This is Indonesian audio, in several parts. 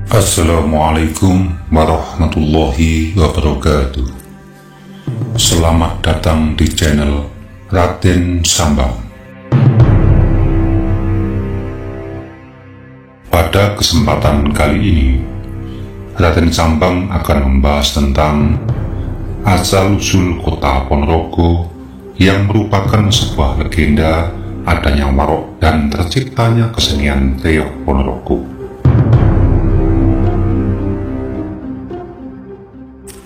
Assalamualaikum warahmatullahi wabarakatuh. Selamat datang di channel Raden Sambang. Pada kesempatan kali ini, Raden Sambang akan membahas tentang asal-usul kota Ponorogo yang merupakan sebuah legenda adanya warok dan terciptanya kesenian reog Ponorogo.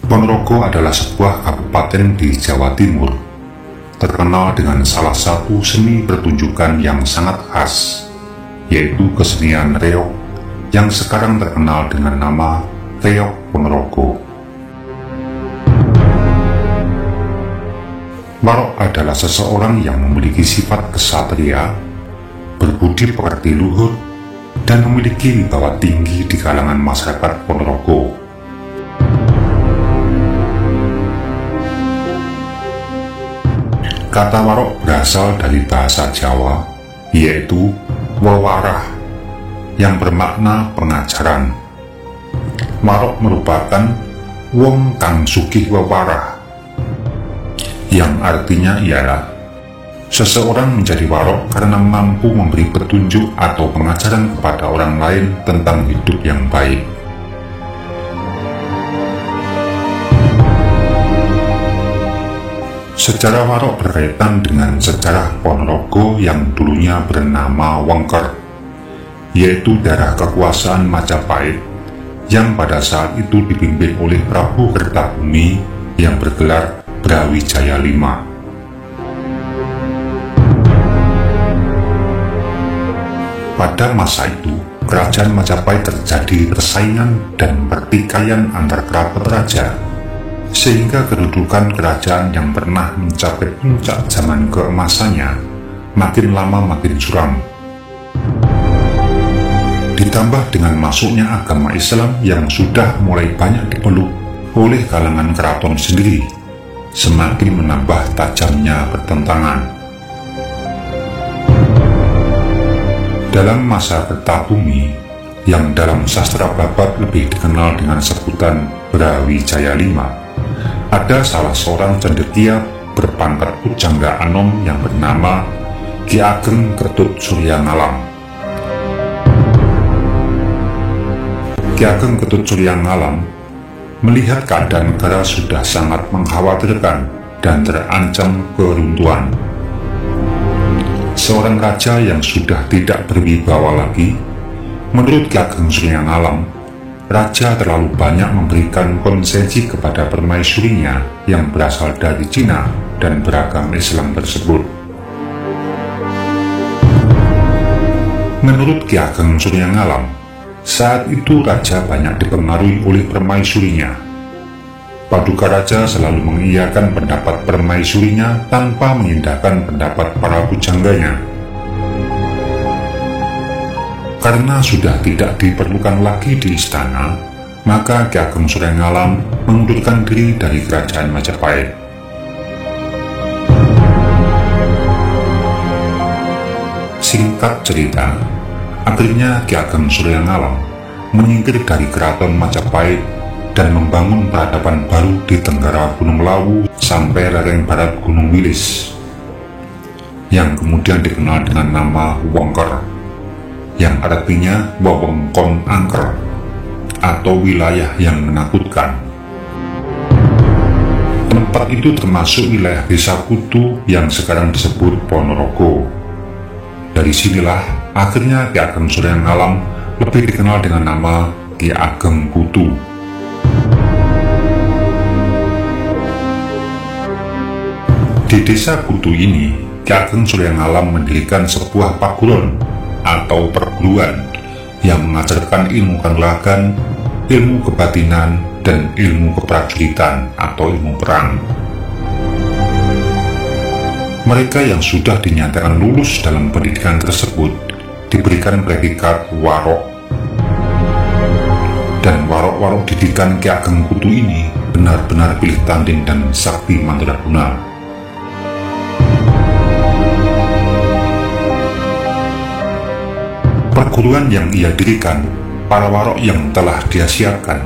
Ponorogo adalah sebuah kabupaten di Jawa Timur, terkenal dengan salah satu seni pertunjukan yang sangat khas, yaitu kesenian reog yang sekarang terkenal dengan nama reog Ponorogo. Warok adalah seseorang yang memiliki sifat kesatria, berbudi pekerti luhur, dan memiliki wibawa tinggi di kalangan masyarakat Ponorogo. Kata warok berasal dari bahasa Jawa, yaitu wewarah, yang bermakna pengajaran. Warok merupakan wong kang sugih wewarah, yang artinya ialah seseorang menjadi warok karena mampu memberi petunjuk atau pengajaran kepada orang lain tentang hidup yang baik. Sejarah warok berkaitan dengan sejarah Ponorogo yang dulunya bernama Wengker, yaitu daerah kekuasaan Majapahit yang pada saat itu dipimpin oleh Prabu Kertabumi yang bergelar Brawijaya V. Pada masa itu, kerajaan Majapahit terjadi persaingan dan pertikaian antar kerabat raja, sehingga kedudukan kerajaan yang pernah mencapai puncak zaman keemasannya makin lama makin suram. Ditambah dengan masuknya agama Islam yang sudah mulai banyak dipeluk oleh kalangan keraton sendiri, semakin menambah tajamnya pertentangan. Dalam masa Kertabumi, yang dalam sastra Babat lebih dikenal dengan sebutan Brawijaya V, ada salah seorang cendekia berpangkat pujangga anom yang bernama Ki Ageng Ketut Suryangalam. Ki Ageng Ketut Suryangalam melihat keadaan negara sudah sangat mengkhawatirkan dan terancam keruntuhan. Seorang raja yang sudah tidak berwibawa lagi, menurut Ki Ageng Suryangalam, raja terlalu banyak memberikan konsesi kepada permaisurinya yang berasal dari Cina dan beragam Islam tersebut. Menurut Ki Ageng Suryangalam, saat itu raja banyak dipengaruhi oleh permaisurinya. Paduka raja selalu mengiyakan pendapat permaisurinya tanpa mengindahkan pendapat para pujangganya. Karena sudah tidak diperlukan lagi di istana, maka Ki Ageng Suryangalam mengundurkan diri dari kerajaan Majapahit. Singkat cerita, akhirnya Ki Ageng Suryangalam menyingkir dari keraton Majapahit dan membangun peradaban baru di tenggara Gunung Lawu sampai lereng barat Gunung Wilis, yang kemudian dikenal dengan nama Wengker, yang artinya wewengkon angker atau wilayah yang menakutkan. Tempat itu termasuk wilayah desa Kutu yang sekarang disebut Ponorogo. Dari sinilah akhirnya Ki Ageng Suryangalam lebih dikenal dengan nama Ki Ageng Kutu. Di desa Kutu ini, Ki Ageng Suryangalam mendirikan sebuah paguron atau perguruan yang mengajarkan ilmu kanuragan, ilmu kebatinan, dan ilmu keprajuritan atau ilmu perang. Mereka yang sudah dinyatakan lulus dalam pendidikan tersebut diberikan predikat warok. Dan warok-warok didikan Ki Ageng Kutu ini benar-benar pilih tanding dan sakti mandraguna. Perguruan yang ia dirikan para warok yang telah dia siapkan,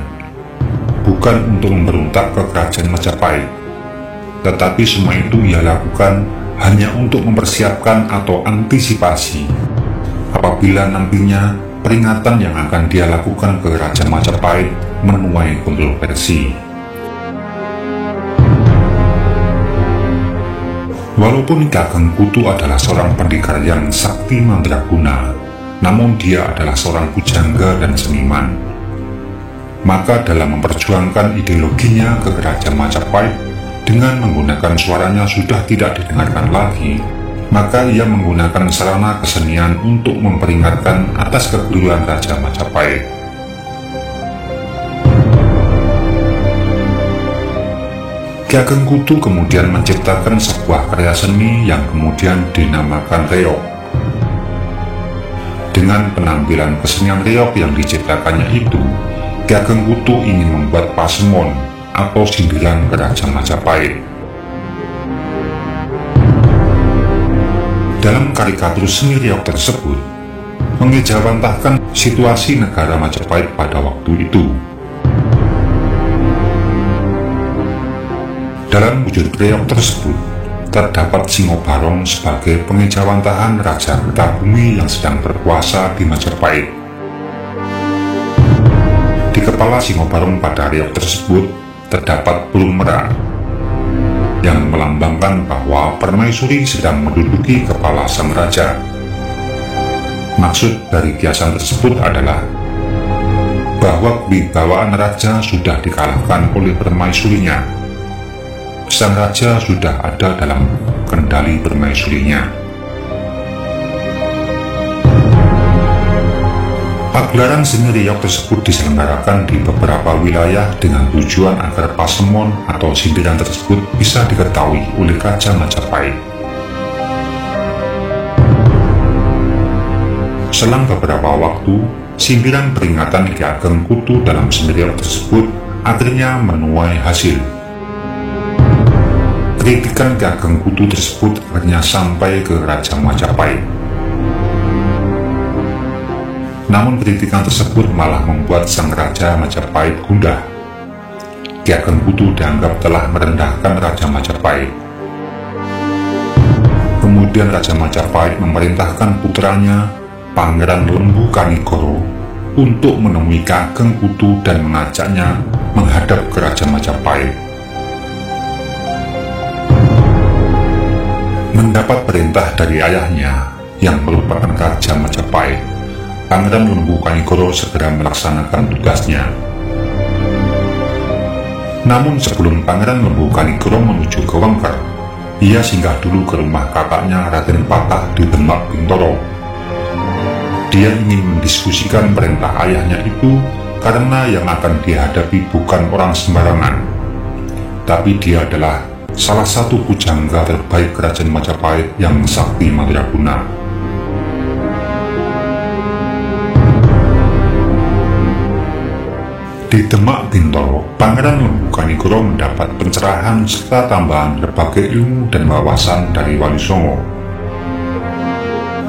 bukan untuk memberontak ke kerajaan Majapahit, tetapi semua itu ia lakukan hanya untuk mempersiapkan atau antisipasi apabila nantinya peringatan yang akan dia lakukan ke Raja Majapahit menuai kontroversi. Walaupun Ki Ageng Kutu adalah seorang pendekar yang sakti mandraguna, namun dia adalah seorang pujangga dan seniman. Maka dalam memperjuangkan ideologinya ke Kerajaan Majapahit dengan menggunakan suaranya sudah tidak didengarkan lagi, maka ia menggunakan sarana kesenian untuk memperingatkan atas kekeliruan Raja Majapahit. Ki Ageng Kutu kemudian menciptakan sebuah karya seni yang kemudian dinamakan reog. Dengan penampilan kesenian reog yang diciptakannya itu, Ki Ageng Kutu ingin membuat pasemon atau sindiran ke Raja Majapahit. Dalam karikatur seni reog tersebut, mengejawantahkan situasi negara Majapahit pada waktu itu. Dalam wujud reog tersebut, terdapat Singobarong sebagai pengejawantahan Raja Kertabumi yang sedang berkuasa di Majapahit. Di kepala Singobarong pada reog tersebut terdapat burung merak yang melambangkan bahwa permaisuri sedang menduduki kepala sang raja. Maksud dari kiasan tersebut adalah bahwa kewibawaan raja sudah dikalahkan oleh permaisurinya. Sang raja sudah ada dalam kendali permaisurinya. Pagelaran seni reog tersebut diselenggarakan di beberapa wilayah dengan tujuan agar pasemon atau sindiran tersebut bisa diketahui oleh Raja Majapahit. Selang beberapa waktu, sindiran peringatan Ki Ageng Kutu dalam seni reog tersebut akhirnya menuai hasil. Kritikan Ki Ageng Kutu tersebut akhirnya sampai ke Raja Majapahit. Namun kritikan tersebut malah membuat sang Raja Majapahit gundah. Ki Ageng Kutu dianggap telah merendahkan Raja Majapahit. Kemudian Raja Majapahit memerintahkan putranya, Pangeran Lembu Kanigoro, untuk menemui Ki Ageng Kutu dan mengajaknya menghadap ke Raja Majapahit. Mendapat perintah dari ayahnya yang merupakan Raja Majapahit, Pangeran Lembu Kanigoro segera melaksanakan tugasnya. Namun sebelum Pangeran Lembu Kanigoro menuju ke Wengker, ia singgah dulu ke rumah kakaknya Raden Patah di Demak Bintoro. Dia ingin mendiskusikan perintah ayahnya itu karena yang akan dihadapi bukan orang sembarangan, tapi dia adalah salah satu pujangga terbaik Kerajaan Majapahit yang sakti mandraguna. Di Demak Bintoro, Pangeran Lembu Kanigoro mendapat pencerahan serta tambahan berbagai ilmu dan wawasan dari Wali Songo.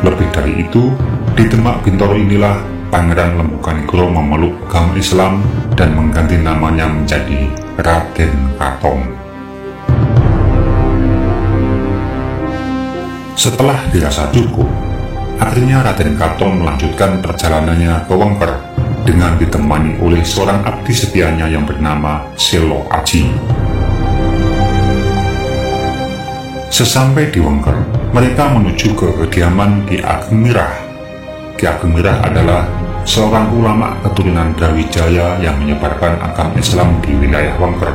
Lebih dari itu, di Demak Bintoro inilah Pangeran Lembu Kanigoro memeluk agama Islam dan mengganti namanya menjadi Raden Katong. Setelah dirasa cukup, akhirnya Raden Katong melanjutkan perjalanannya ke Wengker dengan ditemani oleh seorang abdi setianya yang bernama Selo Aji. Sesampai di Wengker, mereka menuju ke kediaman Ki Ageng Mirah. Ki Ageng Mirah adalah seorang ulama keturunan Brawijaya yang menyebarkan agama Islam di wilayah Wengker.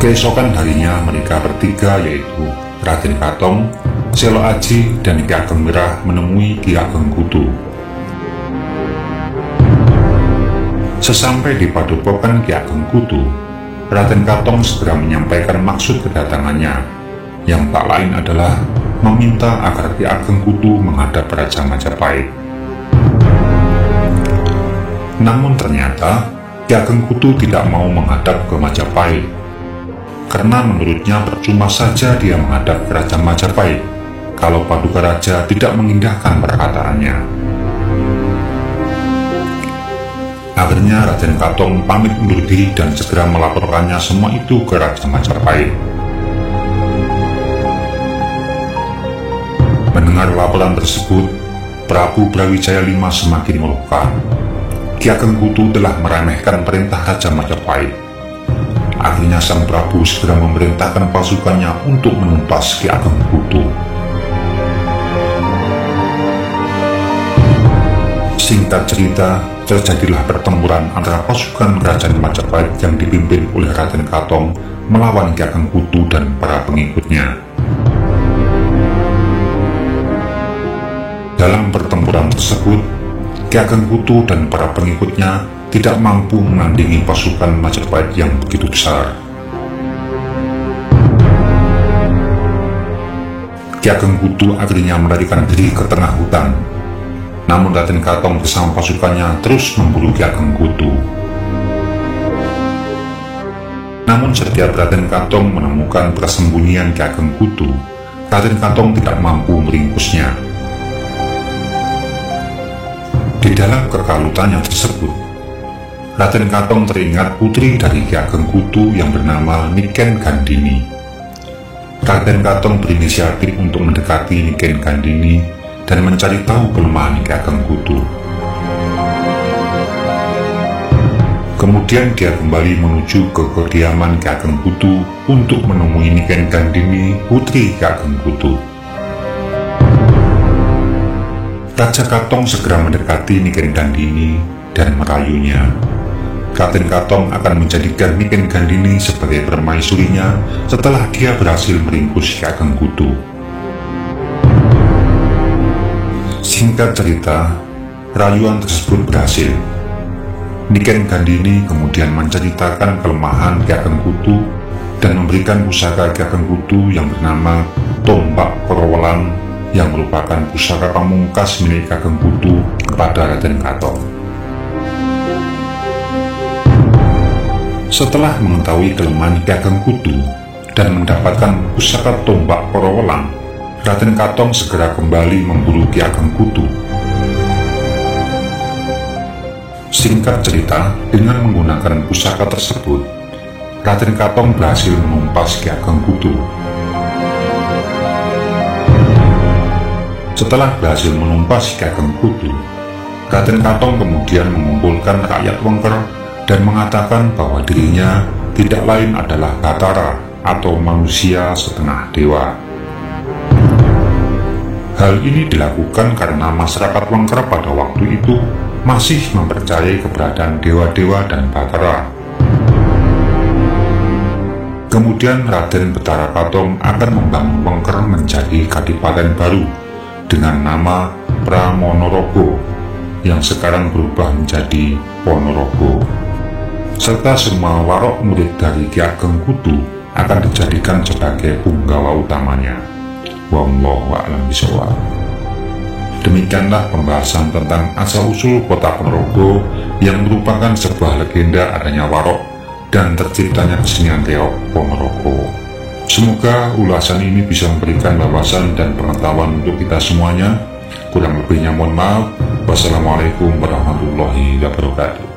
Keesokan harinya mereka bertiga, yaitu Raden Katong, Selo Aji, dan Ki Ageng Mirah menemui Ki Ageng Kutu. Sesampai di padepokan Ki Ageng Kutu, Raden Katong segera menyampaikan maksud kedatangannya, yang tak lain adalah meminta agar Ki Ageng Kutu menghadap Raja Majapahit. Namun ternyata Ki Ageng Kutu tidak mau menghadap ke Majapahit, karena menurutnya percuma saja dia menghadap ke Raja Majapahit kalau Paduka Raja tidak mengindahkan perkataannya. Akhirnya Raden Katong pamit undur diri dan segera melaporkannya semua itu ke Raja Majapahit. Mendengar laporan tersebut, Prabu Brawijaya V semakin murka. Ki Ageng Kutu telah meremehkan perintah Raja Majapahit. Akhirnya sang Prabu segera memerintahkan pasukannya untuk menumpas Ki Ageng Kutu. Singkat cerita, terjadilah pertempuran antara pasukan Kerajaan Majapahit yang dipimpin oleh Raden Katong melawan Ki Ageng Kutu dan para pengikutnya. Dalam pertempuran tersebut, Ki Ageng Kutu dan para pengikutnya tidak mampu menandingi pasukan Majapahit yang begitu besar. Ki Ageng Kutu akhirnya melarikan diri ke tengah hutan. Namun Raden Katong bersama pasukannya terus memburu Ki Ageng Kutu. Namun setiap Raden Katong menemukan persembunyian Ki Ageng Kutu, Raden Katong tidak mampu meringkusnya. Di dalam kekalutannya tersebut, Raden Katong teringat putri dari Ki Ageng Kutu yang bernama Niken Gandini. Raden Katong berinisiatif untuk mendekati Niken Gandini dan mencari tahu kelemahan Ki Ageng Kutu. Kemudian dia kembali menuju ke kediaman Ki Ageng Kutu untuk menemui Niken Gandini, putri Ki Ageng Kutu. Raja Katong segera mendekati Niken Gandini dan merayunya. Raden Katong akan menjadikan Niken Gandini sebagai permaisurinya setelah dia berhasil meringkus Ki Ageng Kutu. Singkat cerita, rayuan tersebut berhasil. Niken Gandini kemudian menceritakan kelemahan Ki Ageng Kutu dan memberikan pusaka Ki Ageng Kutu yang bernama Tombak Porowelan yang merupakan pusaka pamungkas milik Ki Ageng Kutu kepada Raden Katong. Setelah mengetahui kelemahan Ki Ageng Kutu dan mendapatkan pusaka Tombak Porowelan, Raden Katong segera kembali memburu Ki Ageng Kutu. Singkat cerita, dengan menggunakan pusaka tersebut, Raden Katong berhasil menumpas Ki Ageng Kutu. Setelah berhasil menumpas Ki Ageng Kutu, Raden Katong kemudian mengumpulkan rakyat Wengker dan mengatakan bahwa dirinya tidak lain adalah Bathara atau manusia setengah dewa. Hal ini dilakukan karena masyarakat Wengker pada waktu itu masih mempercayai keberadaan dewa-dewa dan Bathara. Kemudian Raden Bathara Katong akan membangun Wengker menjadi kadipaten baru dengan nama Pramonorogo yang sekarang berubah menjadi Ponorogo. Serta semua warok murid dari Ki Ageng Kutu akan dijadikan sebagai punggawa utamanya. Wallahu a'lam bishawab. Demikianlah pembahasan tentang asal-usul kota Ponorogo yang merupakan sebuah legenda adanya warok dan terciptanya kesenian reog Ponorogo. Semoga ulasan ini bisa memberikan wawasan dan pengetahuan untuk kita semuanya. Kurang lebihnya mohon maaf. Wassalamualaikum warahmatullahi wabarakatuh.